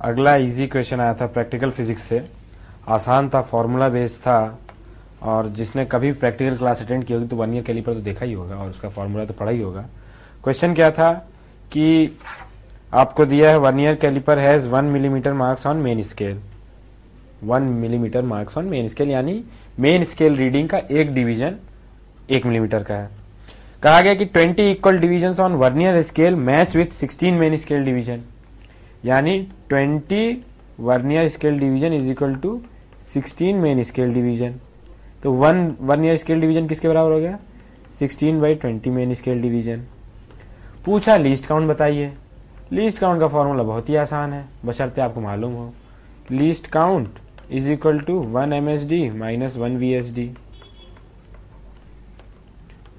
अगला easy question आया था प्रैक्टिकल फिजिक्स से, आसान था, फॉर्मूला बेस्ड था, और जिसने कभी प्रैक्टिकल क्लास अटेंड की होगी तो वर्नियर कैलिपर तो देखा ही होगा और उसका फॉर्मूला तो पढ़ा ही होगा। क्वेश्चन क्या था कि आपको दिया है vernier caliper has 1 millimetre marks on main scale, 1 millimetre marks on main scale, यानी मेन स्केल रीडिंग का एक डिवीजन 1 मिलीमीटर का है। कहा गया कि 20 equal division on vernier scale match with 16 main scale division, यानी 20 vernier scale division is equal to 16 main scale division. तो 1 वर्नियर स्केल डिवीजन किसके बराबर हो गया? 16/20 मेन स्केल डिवीजन। पूछा लीस्ट काउंट बताइए। लीस्ट काउंट का फॉर्मूला बहुत ही आसान है, बशर्ते आपको मालूम हो। Least count is equal to 1 MSD minus 1 VSD।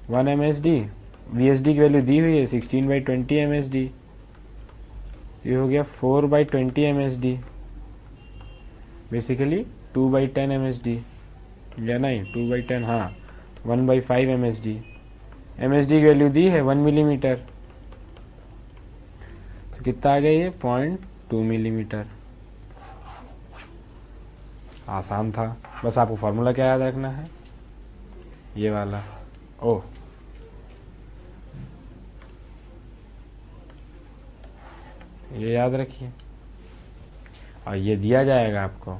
1 MSD, VSD की वैल्यू दी हुई है 16/20 MSD, ये हो गया 4/20 MSD, बेसिकली 2/10 MSD, या नहीं 2/10, हाँ 1/5 MSD। MSD की वैल्यू दी है 1 मिलीमीटर, तो कितना आ गया ये? 0.2 मिलीमीटर। आसान था, बस आपको फॉर्मूला क्या याद रखना है? ये वाला। ओह, ये याद रखिए, और ये दिया जाएगा आपको,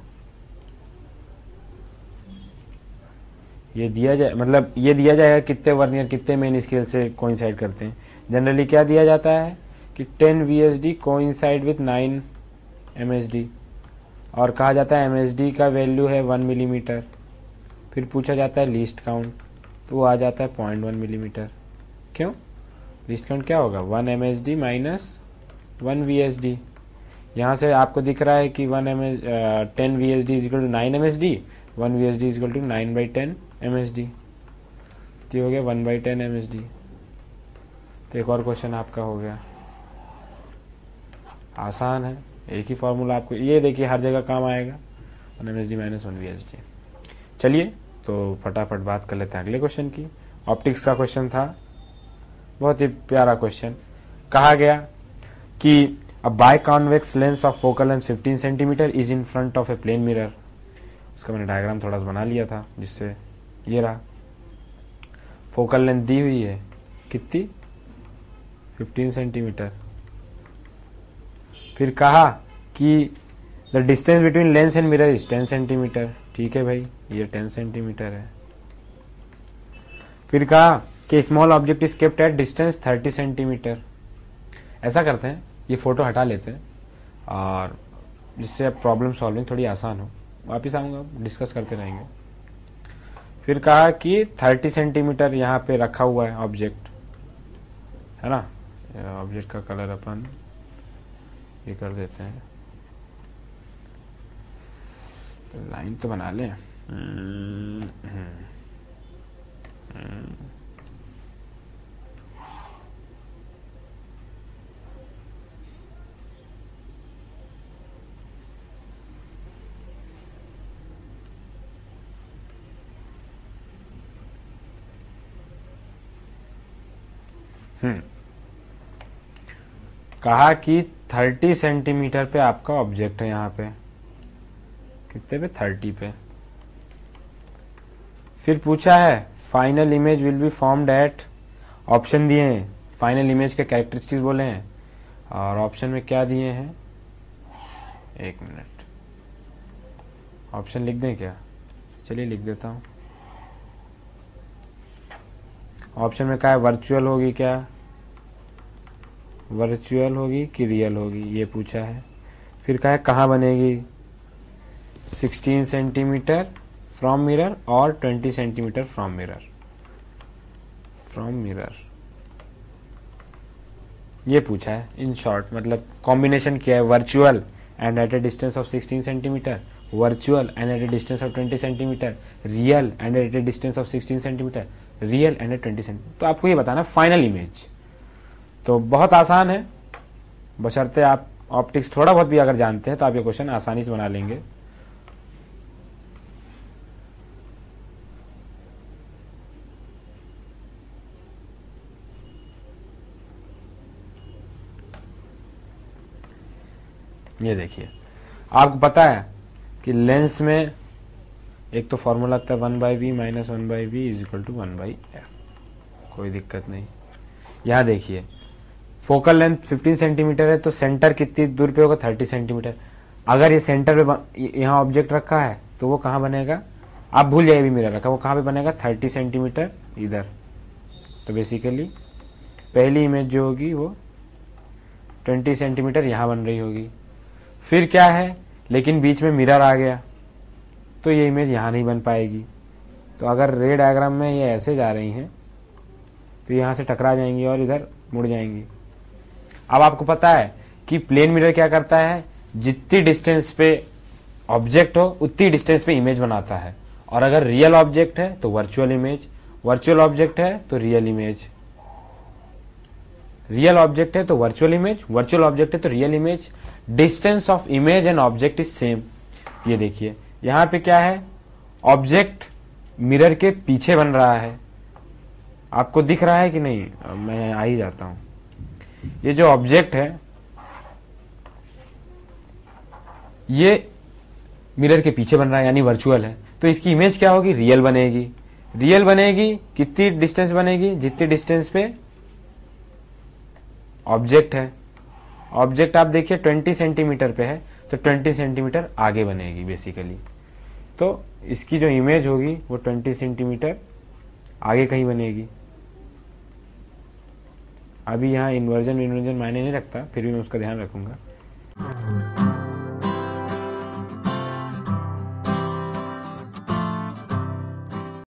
ये दिया जाए मतलब ये दिया जाएगा कितने वर्नियर कितने मेन स्केल से कोइंसाइड करते हैं। जनरली क्या दिया जाता है कि 10 VSD कोइंसाइड विथ 9 MSD, और कहा जाता है MSD का वैल्यू है 1 मिलीमीटर। फिर पूछा जाता है लीस्ट काउंट, तो वो आ जाता है 0.1 मिलीमीटर। क्यों? लीस्ट काउंट क्या होगा? 1 MSD माइनस 1 VSD। यहाँ से आपको दिख रहा है कि 10 VSD is equal to 9 MSD, 1 VSD is equal to 9/10 MSD, तो हो गया 1/10 MSD। तो एक और क्वेश्चन आपका हो गया। आसान है, एक ही फॉर्मूला आपको, ये देखिए हर जगह काम आएगा, 1 MSD माइनस 1 VSD। चलिए तो फटाफट बात कर लेते हैं अगले क्वेश्चन की। ऑप्टिक्स का क्वेश्चन था, बहुत ही प्यारा क्वेश्चन। कहा गया कि a biconvex lens of focal length 15 centimetre is in front of a plane mirror. उसका मैंने डायग्राम थोड़ा सा बना लिया था, जिससे ये रहा। फोकल लेंथ दी हुई है कितनी? 15 सेंटीमीटर। फिर कहा कि the distance between lens and mirror is 10 centimetre. ठीक है भाई, ये 10 सेंटीमीटर है। फिर कहा कि small object is kept at distance 30 centimetre. ऐसा करते हैं, ये फोटो हटा लेते हैं, और जिससे अब प्रॉब्लम सॉल्विंग थोड़ी आसान हो। वापिस आऊँगा, डिस्कस करते रहेंगे। फिर कहा कि 30 सेंटीमीटर यहाँ पे रखा हुआ है ऑब्जेक्ट, है ना। ऑब्जेक्ट का कलर अपन ये कर देते हैं, लाइन तो बना लें। कहा कि 30 सेंटीमीटर पे आपका ऑब्जेक्ट है, यहाँ पे कितने पे? 30 पे। फिर पूछा है final image will be formed at, option दिए हैं, फाइनल इमेज के कैरेक्टरिस्टिक्स बोले हैं, और ऑप्शन में क्या दिए हैं? एक मिनट, ऑप्शन लिख दें क्या? चलिए लिख देता हूँ। ऑप्शन में क्या है? वर्चुअल होगी क्या, वर्चुअल होगी कि रियल होगी, ये पूछा है। फिर कहा है कहाँ बनेगी? 16 सेंटीमीटर फ्रॉम मिरर और 20 centimetre from mirror, from mirror, ये पूछा है। इन शॉर्ट मतलब कॉम्बिनेशन किया है, virtual and at a distance of 16 centimetre, virtual and at a distance of 20 centimetre, real and at a distance of 16 centimetre, real and at 20 centimetre. तो आपको ये बताना फाइनल इमेज। तो बहुत आसान है, बशर्ते आप ऑप्टिक्स थोड़ा बहुत भी अगर जानते हैं तो आप ये क्वेश्चन आसानी से बना लेंगे। ये देखिए, आपको पता है कि लेंस में एक तो फॉर्मूला लगता है 1/v minus 1/v is equal to 1/f, कोई दिक्कत नहीं। यहाँ देखिए फोकल लेंथ 15 सेंटीमीटर है, तो सेंटर कितनी दूर पे होगा, 30 सेंटीमीटर। अगर ये सेंटर पे यहाँ ऑब्जेक्ट रखा है तो वो कहाँ बनेगा, आप भूल जाइए भी मिरर रखा, वो कहाँ पे बनेगा, 30 सेंटीमीटर इधर। तो बेसिकली पहली इमेज जो होगी वो 20 सेंटीमीटर यहाँ बन रही होगी। फिर क्या है, लेकिन बीच में मिरर आ गया तो ये इमेज यहाँ नहीं बन पाएगी। तो अगर रे डायग्राम में ये ऐसे जा रही हैं तो यहाँ से टकरा जाएंगी और इधर मुड़ जाएंगी। अब आपको पता है कि प्लेन मिरर क्या करता है, जितनी डिस्टेंस पे ऑब्जेक्ट हो उतनी डिस्टेंस पे इमेज बनाता है। और अगर रियल ऑब्जेक्ट है तो वर्चुअल इमेज, वर्चुअल ऑब्जेक्ट है तो रियल इमेज, रियल ऑब्जेक्ट है तो वर्चुअल इमेज, वर्चुअल ऑब्जेक्ट है तो real image. Distance of image and object is same. ये देखिए यहां पे क्या है, ऑब्जेक्ट मिरर के पीछे बन रहा है, आपको दिख रहा है कि नहीं, मैं आ ही जाता हूं। ये जो ऑब्जेक्ट है ये मिरर के पीछे बन रहा है यानी वर्चुअल है, तो इसकी इमेज क्या होगी, रियल बनेगी। रियल बनेगी, कितनी डिस्टेंस बनेगी, जितनी डिस्टेंस पे ऑब्जेक्ट है। ऑब्जेक्ट आप देखिए 20 सेंटीमीटर पे है तो 20 सेंटीमीटर आगे बनेगी बेसिकली। तो इसकी जो इमेज होगी वो 20 सेंटीमीटर आगे कहीं बनेगी। अभी यहाँ इन्वर्जन मायने नहीं रखता, फिर भी मैं उसका ध्यान रखूंगा।